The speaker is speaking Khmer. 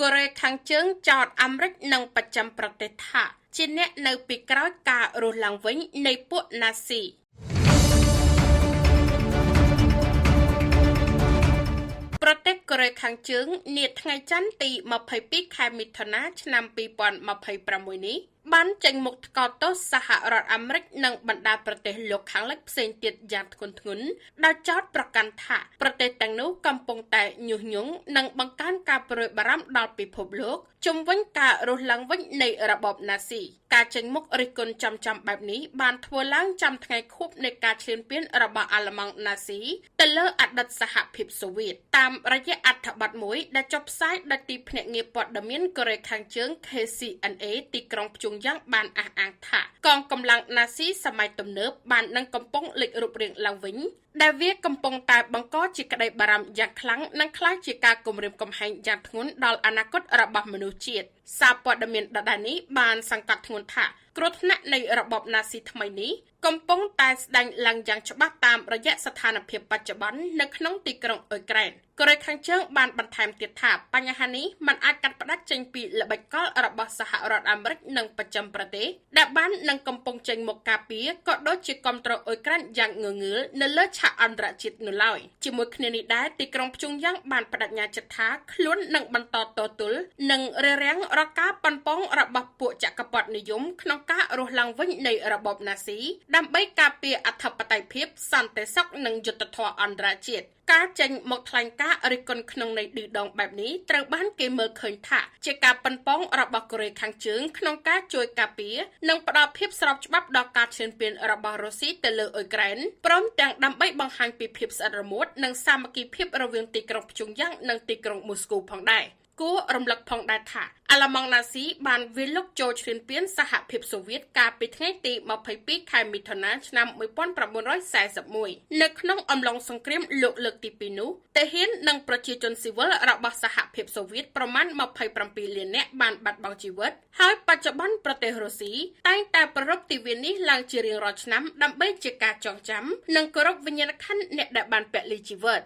កូរ៉េខាងជើងចោទអាមេរិកនិងប្រចាំប្រទេសថាជាអ្នកនៅពីក្រោយការរស់ឡើងវិញនៃពួកណាស៊ីប្រទេសកូរ៉េខាងជើងនាថ្ងៃច័ន្ទទី22ខែមិថុនាឆ្នាំ2026នេះបានចេញមុខថ្កោលទោសសហរដ្ឋអាមេរិកនិងបណ្ដាប្រទេសលោកខាងលិចផ្សេងទៀតយ៉ាងធ្ងន់ធ្ងរដោយចោទប្រកាន់ថាប្រទេសទាំងនោះកំពុងតែញុះញង់និងបង្កើនការព្រួយបារម្ភដល់ពិភពលោកជុំវិញការរស់ឡើងវិញនៃរបបណាស៊ីការចេញមុខរិះគន់ចំបែបនេះបានធ្វើឡើងចំថ្ងៃខួបនៃការឈ្លានពានរបស់អាល្លឺម៉ង់ណាស៊ីទៅលើអតីតសហភាពសូវៀតតាមរយៈអត្ថបទមួយដែលចុះផ្សាយដោយទីភ្នាក់ងារព័ត៌មានកូរ៉េខាងជើង KCNA ទីក្រុងព្យុងយ៉ាងបានអះអាងថាកងកម្លាំងណាស៊ីសម័យទំនើបបាននឹងកំពុងលេចរូបរាងឡើងវិញដែលវាកំពុងតែបង្កជាក្តីបារម្ភយ៉ាងខ្លាំងនិងក្លាយជាការគំរាមកំហែងយ៉ាងធ្ងន់ដល់អនាគតរបស់មនុស្សជាតិសារព័ត៌មានដដែលនេះបានសង្កត់ធ្ងន់ថាគ្រោះថ្នាក់នៃរបបណាស៊ីថ្មីនេះកំពុងតែស្ដែងឡើងយ៉ាងច្បាស់តាមរយៈស្ថានភាពបច្ចុប្បន្ននៅក្នុងទីក្រុងអ៊ុយក្រែនកូរ៉េខាងជើងបានបន្ថែមទៀតថាបញ្ហានេះមិនអាចកាត់ផ្តាច់ចេញពីល្បិចកលរបស់សហរដ្ឋអាមេរិកនិងប្រចាំប្រទេសដែលបាននឹងកំពុងចេញមកការពារក៏ដូចជាគ្រប់គ្រងអ៊ុយក្រែនយ៉ាងងងឹលនៅលើឆាកអន្តរជាតិនៅឡើយជាមួយគ្នានេះដែរទីក្រុងព្យុងយ៉ាងបានបដិញ្ញាចិត្តថាខ្លួននឹងបន្តតទល់និងរារាំងរកការប៉ុនប៉ងរបស់ពួកចក្រពត្តិនិយមក្នុងការរស់ឡើងវិញនៃរបបណាស៊ីដើម្បីការពារអធិបតេយ្យភាពសន្តិសុខនិងយុត្តិធម៌អន្តរជាតិការចេញមកថ្លែងការណ៍រិះគន់ក្នុងន័យឌឺដងបែបនេះត្រូវបានគេមើលឃើញថាជាការប៉ុនប៉ងរបស់កូរ៉េខាងជើងក្នុងការជួយការពារនិងផ្ដល់ភាពស្របច្បាប់ដល់ការឈ្លានពានរបស់រុស្ស៊ីទៅលើអ៊ុយក្រែនព្រមទាំងដើម្បីបង្ហាញពីភាពស្អិតរមួតនិងសាមគ្គីភាពរវាងទីក្រុងព្យុងយ៉ាងនិងទីក្រុងមូស្គូផងដែរគួររំលឹកផងដែរថាអាល្លឺម៉ង់ណាស៊ីបានវាយលុកចូលឈ្លានពានសហភាពសូវៀតកាលពីថ្ងៃទី22ខែមិថុនាឆ្នាំ1941នៅក្នុងអំឡុងសង្គ្រាមលោកលើកទី2នោះទាហាននិងប្រជាជនស៊ីវិលរបស់សហភាពសូវៀតប្រមាណ27លាននាក់បានបាត់បង់ជីវិតហើយបច្ចុប្បន្នប្រទេសរុស្ស៊ីតែងតែប្រារព្ធទិវានេះឡើងជារៀងរាល់ឆ្នាំដើម្បីជាការចងចាំនិងគោរពវិញ្ញាណក្ខន្ធអ្នកដែលបានពលីជីវិត